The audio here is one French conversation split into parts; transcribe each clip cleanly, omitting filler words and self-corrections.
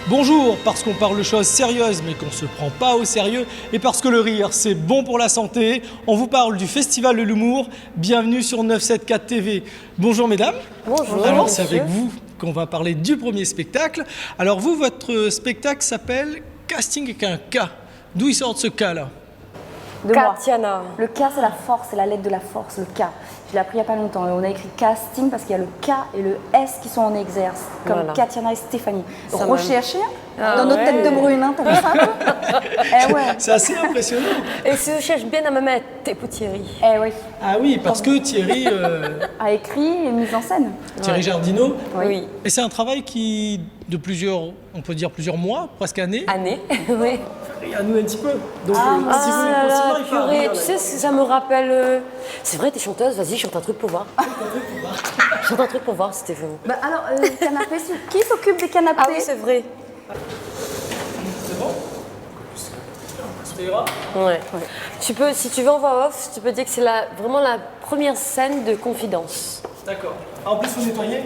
Bonjour, parce qu'on parle de choses sérieuses mais qu'on ne se prend pas au sérieux et parce que le rire c'est bon pour la santé, on vous parle du Festival de l'humour. Bienvenue sur 974 TV. Bonjour mesdames. Bonjour. Alors c'est monsieur. avec vous qu'on va parler du premier spectacle. Alors vous, votre spectacle s'appelle Casting avec un K. D'où il sort de ce K-là? De moi. Katiana. Le K, c'est la force, c'est la lettre de la force, le K. Je l'ai appris il n'y a pas longtemps. Et on a écrit casting parce qu'il y a le K et le S qui sont en exerce, comme Voilà. Katiana et Stéphanie. Ça Recherché Ah dans notre ouais. tête de brune, hein, t'as vu ça un peu Eh ouais, C'est assez impressionnant. Et si je cherche bien à me mettre, t'es pour Thierry. eh oui. Ah oui, parce que Thierry, A écrit et mise en scène. Thierry Jardineau, Oui. et c'est un travail qui, de plusieurs, on peut dire plusieurs mois, presque années, Année. Oui. à nous un petit peu. Donc si vous Ah voulez là continuer, là, il faut purée, rire, tu là. sais, ça me rappelle... C'est vrai, t'es chanteuse, vas-y, chante un truc pour voir. Chante un truc pour voir, c'était vous. Bah alors, canapé, qui s'occupe des canapés? Ah oui, c'est vrai. C'est bon? Ça ira? Ouais. Tu peux, si tu veux en voix off, tu peux dire que c'est vraiment la première scène de confidence. D'accord. En plus, faut nettoyer.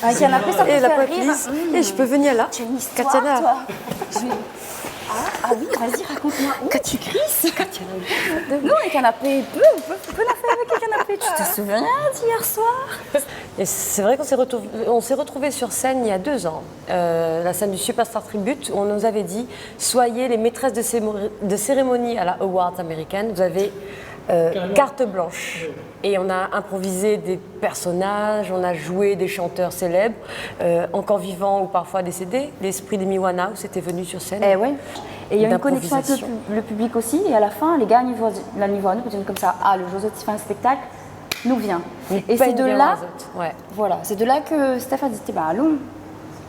Un canapé, ça peut Et la faire pointe rire. lisse. Et je peux venir là. Tu as une histoire, Katiana. toi. Ah oui, vas-y, raconte-moi. Tu crisses Non, les canapés, on peut la faire avec les canapés. Tu te souviens d'hier soir? Et c'est vrai qu'on s'est retrouvés sur scène il y a 2 ans, la scène du Superstar Tribute, où on nous avait dit soyez les maîtresses de cérémonie à la Awards américaine, vous avez carte blanche. Et on a improvisé des personnages, on a joué des chanteurs célèbres, encore vivants ou parfois décédés. L'esprit d'Amy Winehouse était venu sur scène. Eh ouais. Et il y a une connexion avec D'improvisation. le public aussi. Et à la fin, les gars, la niveau à nous, peut dire comme ça. Ah, le Joseph fait un spectacle, nous vient. Et c'est de là, Ouais. voilà, c'est de là que Steph a dit, bah allons.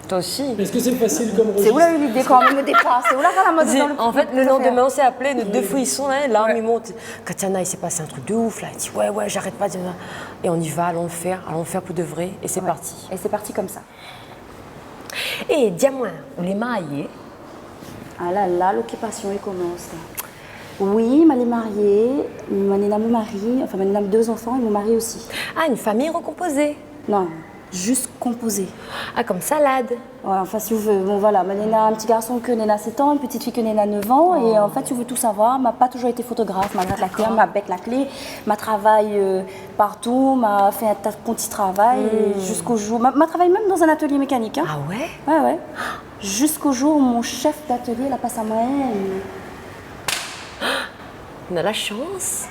Toi aussi. Est-ce que c'est facile comme C'est où registre? là eu l'idée quand même au départ? C'est où là la mode dans le En fait, le public, lendemain, on s'est appelé, nos 2 frissons, hein, l'arme Ouais. il monte. Katiana, il s'est passé un truc de ouf, là. Il dit, ouais, j'arrête pas de... Et on y va, allons le faire pour de vrai. Et c'est Ouais. parti. Et c'est parti comme ça. Et dis-moi, on les mariés. Ah là là, l'occupation, elle commence là. Oui, je suis mariée, je me marie, enfin, je 2 enfants et mon mari aussi. Ah, une famille recomposée. Non, juste composé. Ah, comme salade. Ouais, enfin, si vous voulez, bon voilà, Néna, un petit garçon que Néna 7 ans, une petite fille que Néna 9 ans, et en fait, si vous voulez tout savoir, m'a pas toujours été photographe, m'a la clé, m'a bec la clé, m'a travaillé partout, m'a fait un tas de petits travail, et jusqu'au jour, m'a travaillé même dans un atelier mécanique, hein. Ah ouais? Ouais, ouais. Jusqu'au jour où mon chef d'atelier la passe à moi, On a la chance.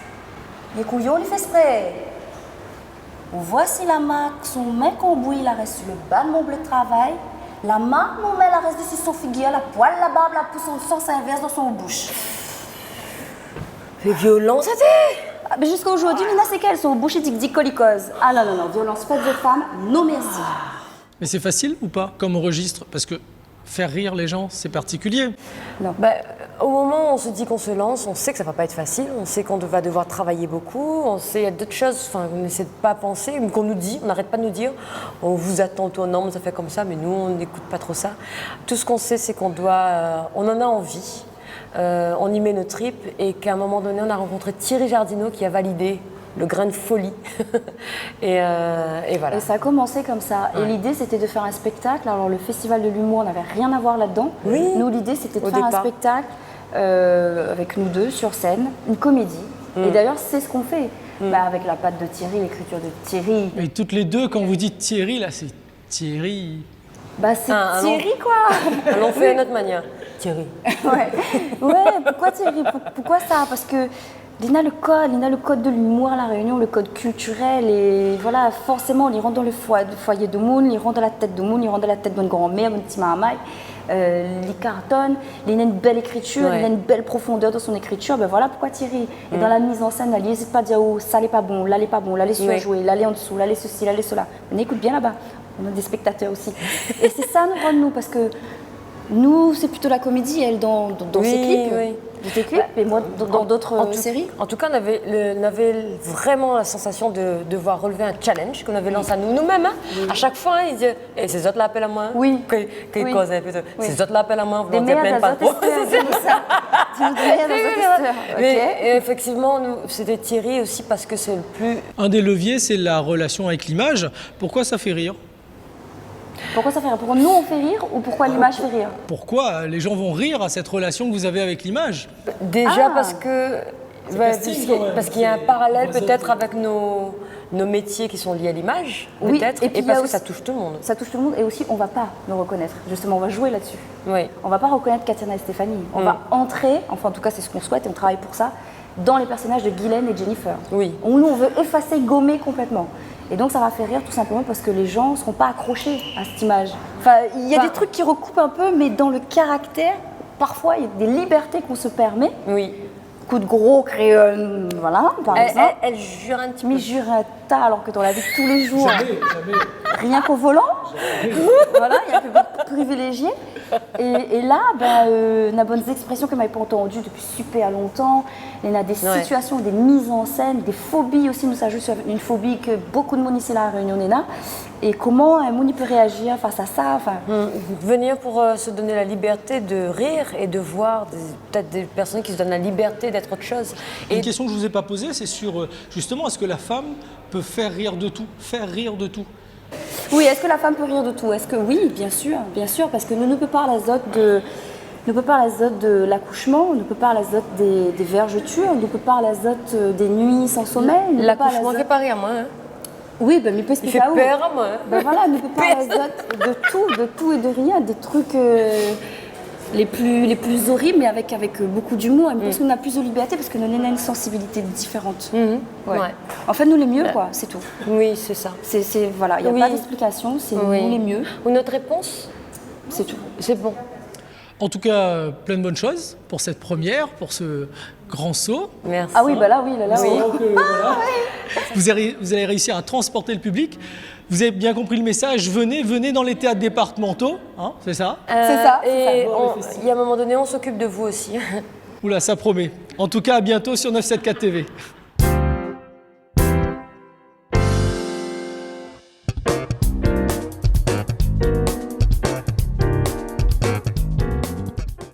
les couillons, les fait spray. Voici la marque, son mec en bouille, la reste sur le bas de mon bleu de travail. La marque, mon mec, la reste dessus son figure, la poêle, la barbe, la pousse en sens inverse dans son bouche. C'est violent, ça t'est? Ah, mais jusqu'à aujourd'hui, Nina, c'est qu'elles sont bouchées dick colicose. Ah non, non, non, violence faite de femmes, non merci. Mais c'est facile ou pas comme registre? Parce que faire rire les gens, c'est particulier. Bah, au moment où on se dit qu'on se lance, on sait que ça va pas être facile, on sait qu'on va devoir travailler beaucoup, on sait il y a d'autres choses, enfin, on essaie de pas penser, mais qu'on nous dit, on n'arrête pas de nous dire, on vous attend au tournant, ça fait comme ça, mais nous, on n'écoute pas trop ça. Tout ce qu'on sait, c'est qu'on doit, on en a envie, on y met nos tripes, et qu'à un moment donné, on a rencontré Thierry Jardineau qui a validé le grain de folie. et voilà. Et ça a commencé comme ça. Et l'idée, c'était de faire un spectacle. Alors, le festival de l'humour n'avait rien à voir là-dedans. Oui. Nous, l'idée, c'était de Au faire départ. un spectacle avec nous deux sur scène, une comédie. Et d'ailleurs, c'est ce qu'on fait. Bah, avec la patte de Thierry, l'écriture de Thierry. Et toutes les deux, quand vous dites Thierry, là, c'est Thierry. Bah, c'est Un Thierry, quoi. On l'en fait à notre manière. Thierry. Ouais. Ouais, pourquoi Thierry? Pourquoi ça? Parce que Lina le code de l'humour à La Réunion, le code culturel, et voilà, forcément, on y rentre dans le foyer de Moon, il rentre dans la tête de Moon, il rentre dans la tête de notre grand-mère, mon petit mahamai, il cartonne, il a une belle écriture, Ouais. il a une belle profondeur dans son écriture, ben voilà pourquoi Thierry. Et dans la mise en scène, il n'hésite pas à dire, oh, ça n'est pas bon, là n'est pas bon, là les surjouer, là les en dessous, là les ceci, là les cela. On écoute bien là-bas, on a des spectateurs aussi. Et c'est ça nous rend nous, parce que nous, c'est plutôt la comédie, elle, dans Oui, ses clips. oui. Dans tes clips, et moi, dans d'autres séries. En tout cas, on avait vraiment la sensation de devoir relever un challenge qu'on avait lancé à nous-mêmes. Hein. À chaque fois, ils disaient « ces autres l'appellent à moi ». Oui. Qu'ils Oui. causent un peu. Ces autres l'appellent à moi, vous Des n'en dites meilleurs même pas trop. azotesteurs, c'est ça. Des meilleurs azotesteurs, Mais ok. effectivement, c'était Thierry aussi parce que c'est le plus... Un des leviers, c'est la relation avec l'image. Pourquoi ça fait rire? Pourquoi ça fait rire? Pourquoi nous on fait rire ou pourquoi l'image fait rire? Pourquoi les gens vont rire à cette relation que vous avez avec l'image? Déjà Ah. parce que casting, quand même. parce qu'il y a un parallèle C'est- peut-être avec nos métiers qui sont liés à l'image, Oui, peut-être, et et, puis il y parce a que ça aussi- touche tout le monde. Ça touche tout le monde et aussi on va pas nous reconnaître. Justement, on va jouer là-dessus. Oui. On va pas reconnaître Katiana et Stéphanie. On va entrer, enfin en tout cas c'est ce qu'on souhaite et on travaille pour ça, dans les personnages de Guylaine et Jennifer. Oui. Où nous on veut effacer, gommer complètement. Et donc ça va faire rire tout simplement parce que les gens ne seront pas accrochés à cette image. Enfin, il y a des trucs qui recoupent un peu, mais dans le caractère, parfois il y a des libertés qu'on se permet. Oui. Coup de gros crayon, voilà, par exemple. Elle jure un petit peu. Mais jure un tas alors que dans la vie de tous les jours, Jamais, jamais. rien qu'au volant. Voilà, il y a un public privilégié. Et là, on a bonnes expressions que je n'avais pas entendues depuis super longtemps. Il y a des situations, des mises en scène, des phobies aussi. Nous, ça joue sur une phobie que beaucoup de monde ici à la Réunion Nena. Et comment un monde peut réagir face à ça. Enfin, Venir pour se donner la liberté de rire et de voir peut-être des personnes qui se donnent la liberté d'être autre chose. Une Et question que je ne vous ai pas posée, c'est sur justement, est-ce que la femme peut faire rire de tout? Faire rire de tout? oui, est-ce que la femme peut rire de tout? Est-ce que oui, bien sûr, parce que nous ne peut pas l'azote de. Ne peut pas l'azote de l'accouchement, ne peut pas l'azote des vergetures, ne peut pas l'azote des nuits sans sommeil. ne peut pas l'accouchement l'azote- fait pas rire, moi. Hein. Oui, ben, mais il peut Il expliquer fait à où. peur à moi. Hein. Ben voilà, ne peut pas l'azote de tout et de rien, des trucs les plus horribles, mais avec beaucoup d'humour. Et parce qu'on a plus de liberté, parce que nous avons une sensibilité différente. Ouais. En fait, nous les mieux, quoi, c'est tout. Oui, c'est ça. Voilà, il n'y a Oui. pas d'explication, c'est Oui. nous les mieux, Ou notre réponse, c'est tout. c'est bon. En tout cas, plein de bonnes choses pour cette première, pour ce grand saut. Merci. Ah oui, bah là, oui, là, oui. Donc, voilà. Vous allez réussir à transporter le public. Vous avez bien compris le message. Venez dans les théâtres départementaux, hein, c'est ça? C'est ça, c'est Et ça. il y a un moment donné, on s'occupe de vous aussi. Oula, ça promet. En tout cas, à bientôt sur 974 TV.